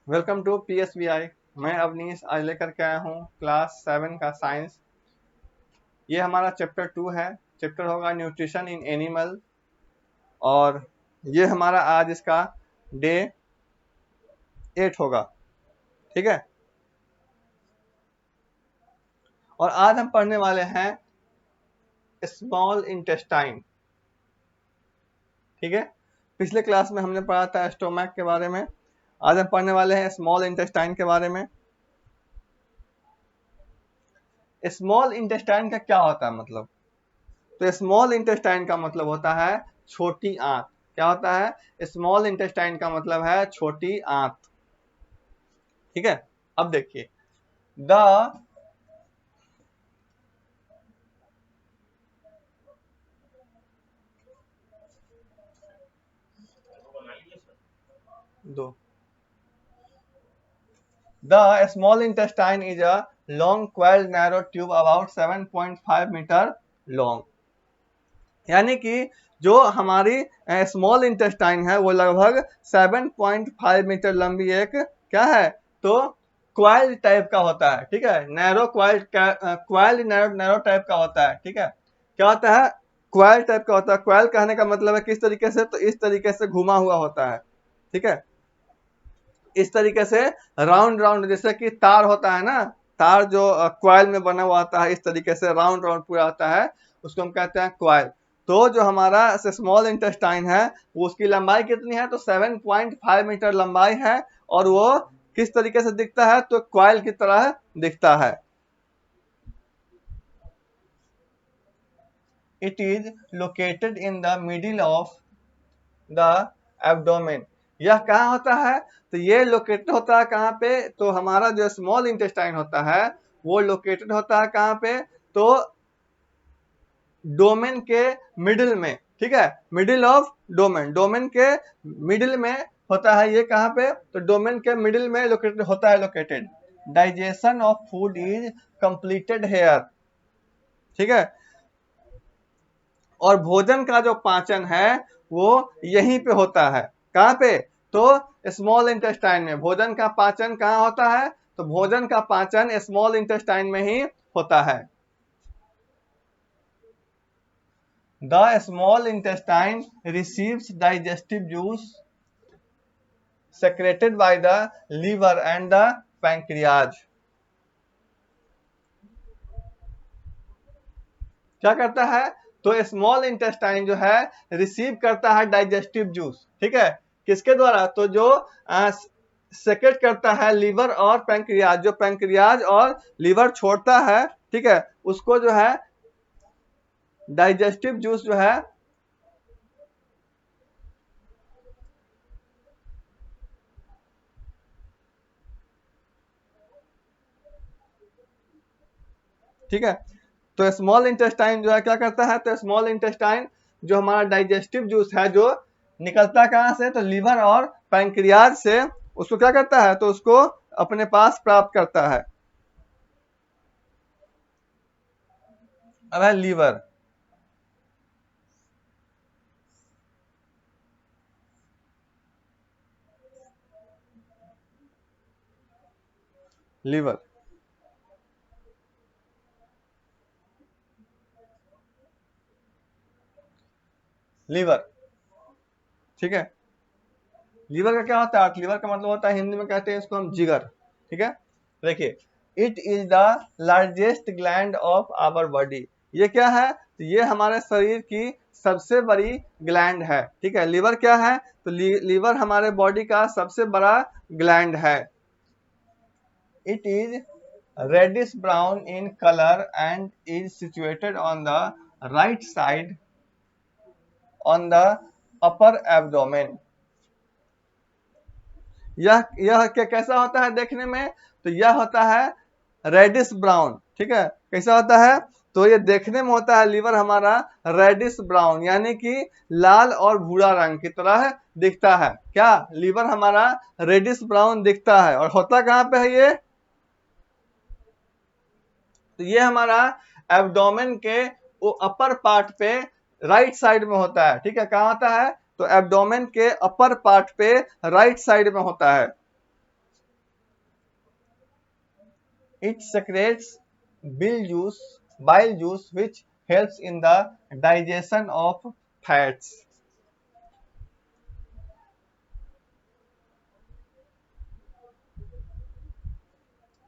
Welcome to PSBI। मैं अवनीश आज लेकर के आया हूँ क्लास 7 का साइंस। ये हमारा चैप्टर 2 है। चैप्टर होगा न्यूट्रिशन इन एनिमल और ये हमारा आज इसका डे 8 होगा। ठीक है, और आज हम पढ़ने वाले हैं स्मॉल इंटेस्टाइन। ठीक है, पिछले क्लास में हमने पढ़ा था स्टोमक के बारे में। आज हम पढ़ने वाले हैं स्मॉल इंटेस्टाइन के बारे में। स्मॉल इंटेस्टाइन का क्या होता है मतलब? तो स्मॉल इंटेस्टाइन का मतलब होता है छोटी आंत। क्या होता है? स्मॉल इंटेस्टाइन का मतलब है छोटी आंत। ठीक है, अब देखिए द दो The small intestine is a long coiled narrow tube about 7.5 metre long. यानी कि जो हमारी स्मॉल इंटेस्टाइन है वो लगभग 7.5 मीटर लंबी एक क्या है, तो क्वाइल टाइप का होता है। ठीक है, नैरो क्वाइल नैरो टाइप का होता है। ठीक है, क्या होता है? क्वाइल टाइप का होता है। क्वाइल कहने का मतलब है किस तरीके से, तो इस तरीके से घुमा हुआ होता है। ठीक है, इस तरीके से राउंड राउंड, जैसे कि तार होता है ना, तार जो क्वाइल में बना हुआ आता है, इस तरीके से राउंड राउंड पूरा आता है, उसको हम कहते हैं क्वाइल। तो जो हमारा स्मॉल इंटेस्टाइन है वो उसकी लंबाई कितनी है, तो 7.5 मीटर लंबाई है। और वो किस तरीके से दिखता है, तो क्वाइल की तरह दिखता है। It is located in the middle of the abdomen. यह कहाँ होता है? तो ये लोकेटेड होता है कहाँ पे, तो हमारा जो स्मॉल इंटेस्टाइन होता है वो लोकेटेड होता है कहाँ पे, तो डोमेन के मिडिल में। ठीक है, मिडिल ऑफ डोमेन, डोमेन के मिडिल में होता है। ये कहाँ पे? तो डोमेन के मिडिल में लोकेटेड होता है, located. Digestion of food is completed here. ठीक है, और भोजन का जो पाचन है वो यहीं पे होता है। कहाँ पे? तो स्मॉल इंटेस्टाइन में। भोजन का पाचन कहाँ होता है? तो भोजन का पाचन स्मॉल इंटेस्टाइन में ही होता है। The small intestine receives digestive juice secreted by the liver and the pancreas। क्या करता है? तो स्मॉल इंटेस्टाइन जो है रिसीव करता है डाइजेस्टिव जूस। ठीक है, किसके द्वारा? तो जो सेक्रेट करता है लीवर और पैंक्रियाज, जो पैंक्रियाज और लीवर छोड़ता है। ठीक है, उसको जो है डाइजेस्टिव जूस जो है, ठीक है, तो स्मॉल इंटेस्टाइन जो है क्या करता है, तो स्मॉल इंटेस्टाइन जो हमारा डाइजेस्टिव जूस है जो निकलता कहाँ से, तो लीवर और पैंक्रियाज से, उसको क्या करता है, तो उसको अपने पास प्राप्त करता है। अब है लीवर। Liver, liver. ठीक है, लीवर का क्या होता है? लीवर का मतलब होता है, हिंदी में कहते हैं इसको हम जिगर। ठीक है, देखिए, it is the largest gland of our body. ये क्या है? तो ये हमारे शरीर की सबसे बड़ी ग्लैंड है। ठीक है, लीवर क्या है? तो लीवर हमारे बॉडी का सबसे बड़ा ग्लैंड है। It is reddish brown in colour and is situated on the right side on the upper abdomen. यह क्या कैसा होता है देखने में? तो यह होता है रेडिश ब्राउन। ठीक है, कैसा होता है? तो ये देखने में होता है लीवर हमारा रेडिश ब्राउन, यानी कि लाल और भूरा रंग की तरह दिखता है। क्या? लीवर हमारा रेडिश ब्राउन दिखता है। और होता कहाँ पे है ये? तो ये हमारा एब्डोमेन के वो अपर पार्ट पे राइट साइड में होता है। ठीक है, कहाँ होता है? तो एब्डोमेन के अपर पार्ट पे राइट साइड में होता है। It secretes bile juice which helps in the digestion of fats.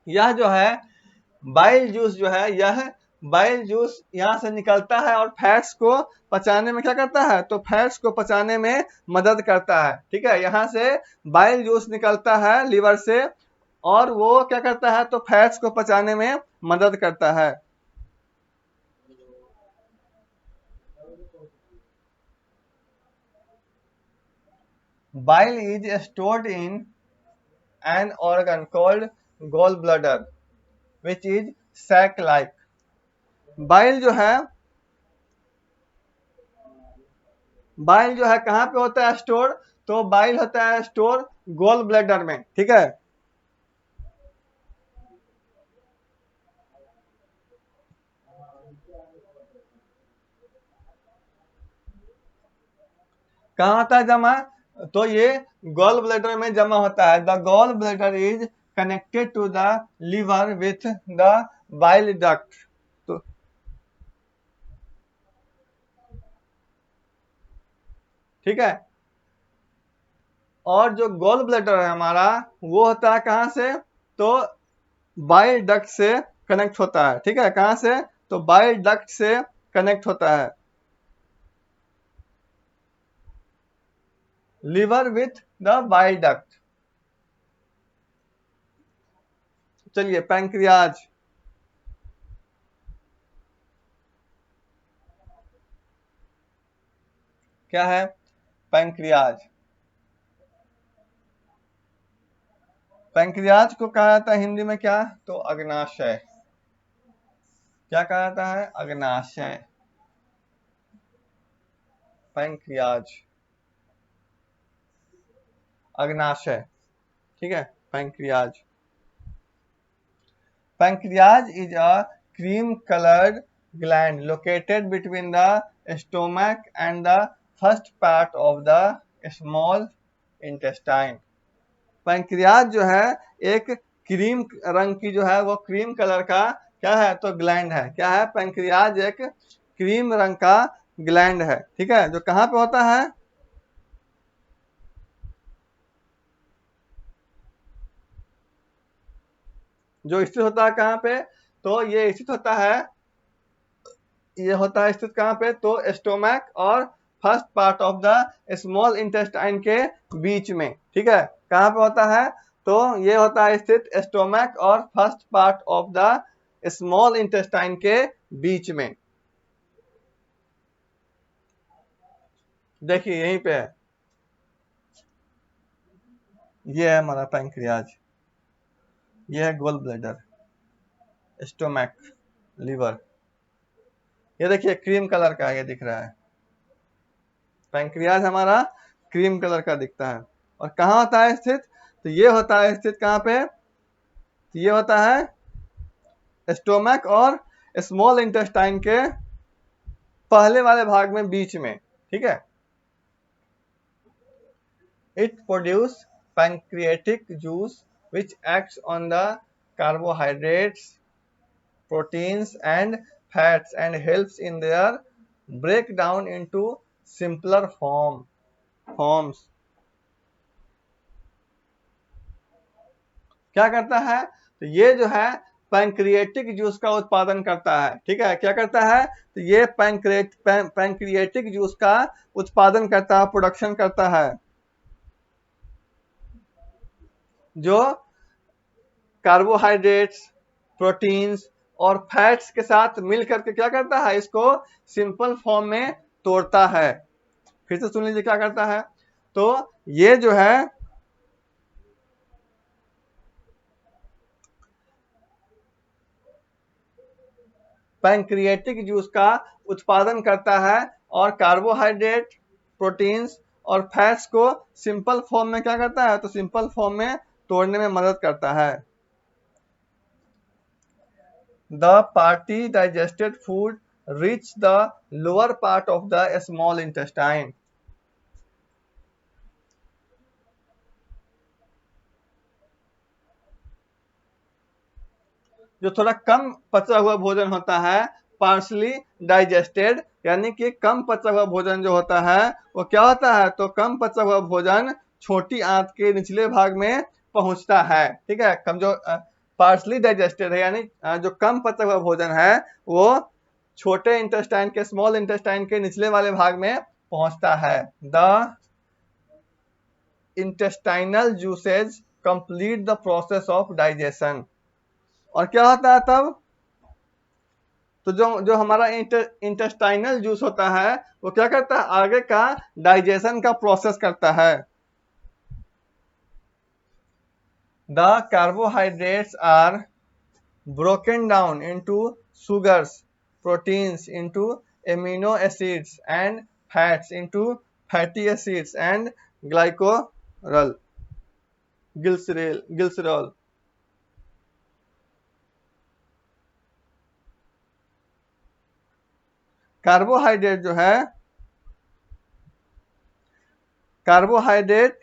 यह जो है बाइल जूस जो है, यह बाइल जूस यहाँ से निकलता है और फैट्स को पचाने में क्या करता है, तो फैट्स को पचाने में मदद करता है। ठीक है, यहाँ से बाइल जूस निकलता है लीवर से और वो क्या करता है, तो फैट्स को पचाने में मदद करता है। Bile is stored in an organ called gallbladder, which is sac-like. Bile जो है, बाइल जो है कहाँ पे होता है स्टोर, तो बाइल होता है स्टोर गोल ब्लैडर में। ठीक है, कहाँ होता है जमा, तो ये गॉल ब्लैडर में जमा होता है। The gall bladder is connected to the liver with the bile duct. तो ठीक है, और जो गॉल ब्लैडर है हमारा वो होता है कहाँ से, तो बाइल डक्ट से कनेक्ट होता है। ठीक है, कहाँ से, तो बाइल डक्ट से कनेक्ट होता है, liver with the bile duct. चलिए पैंक्रियाज, क्या है पैंक्रियाज, पैंक्रियाज को कहा जाता है हिंदी में क्या, तो अग्नाशय। क्या कहा जाता है, अग्नाशय, पैंक्रियाज, अग्नाशय। ठीक है, pancreas. Pancreas is a cream coloured gland located between the stomach and the first part of the small intestine. Pancreas जो है एक क्रीम रंग की जो है वो क्रीम कलर का क्या है, तो ग्लैंड है। क्या है, पैंक्रियाज एक क्रीम रंग का ग्लैंड है। ठीक है, जो कहाँ पे होता है, जो स्थित होता है कहाँ पे, तो ये स्थित होता है, ये होता है स्थित कहाँ पे, तो स्टोमक और first part of the small intestine के बीच में। ठीक है, कहाँ पे होता है, तो ये होता है स्थित स्टोमक और first part of the small intestine के बीच में। देखिए यहीं पे है, ये है हमारा पैंक्रियाज, ये है गोल ब्लैडर, स्टोमक, लीवर। ये देखिए क्रीम कलर का ये दिख रहा है, पैंक्रियाज हमारा क्रीम कलर का दिखता है। और कहाँ होता है स्थित, तो ये होता है स्थित कहाँ पे, तो ये होता है स्टोमक और स्मॉल इंटेस्टाइन के पहले वाले भाग में, बीच में। ठीक है, it produce pancreatic juice which acts on the carbohydrates, proteins and fats and helps in their breakdown into simpler forms। क्या करता है, तो ये जो है पैंक्रियाटिक जूस का उत्पादन करता है। ठीक है, क्या करता है, तो ये पैंक्रियाटिक जूस का उत्पादन करता है, प्रोडक्शन करता है, जो कार्बोहाइड्रेट्स, प्रोटीन्स और फैट्स के साथ मिल करके क्या करता है, इसको सिंपल फॉर्म में तोड़ता है। फिर से सुन लीजिए क्या करता है, तो ये जो है पैंक्रियाटिक जूस का उत्पादन करता है और कार्बोहाइड्रेट, प्रोटीन्स और फैट्स को सिंपल फॉर्म में क्या करता है, तो सिंपल फॉर्म में तोड़ने में मदद करता है। The partly digested food reach the lower part of the small intestine. जो थोड़ा कम पचा हुआ भोजन होता है पार्शली डाइजेस्टेड, यानी कि कम पचा हुआ भोजन जो होता है वो क्या होता है, तो कम पचा हुआ भोजन छोटी आंत के निचले भाग में पहुंचता है। ठीक है, कम जो पार्शली डाइजेस्टेड है यानी जो कम पचा हुआ भोजन है वो छोटे इंटेस्टाइन के, स्मॉल इंटेस्टाइन के निचले वाले भाग में पहुंचता है। The intestinal juices complete the process of digestion. और क्या होता है तब, तो जो जो हमारा इंटेस्टाइनल जूस होता है वो क्या करता है, आगे का डाइजेशन का प्रोसेस करता है। The carbohydrates are broken down into sugars, proteins into amino acids, and fats into fatty acids and glycerol, glycerol। Carbohydrate जो है, carbohydrate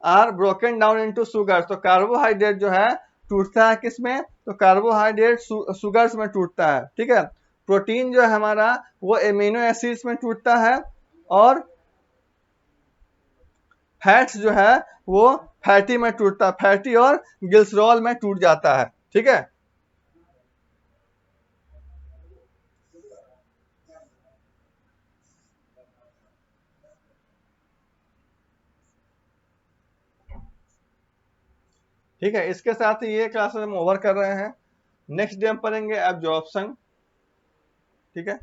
are broken down into sugar, तो कार्बोहाइड्रेट जो है टूटता है किसमें, तो कार्बोहाइड्रेट सुगर्स में टूटता है। ठीक है, प्रोटीन जो है हमारा वो एमिनो एसिड्स में टूटता है, और फैट्स जो है वो फैटी में टूटता है, फैटी और ग्लिसरॉल में टूट जाता है। ठीक है, ठीक है, इसके साथ ही ये क्लास हम ओवर कर रहे हैं। नेक्स्ट डे हम पढ़ेंगे एब्जॉर्प्शन। ठीक है।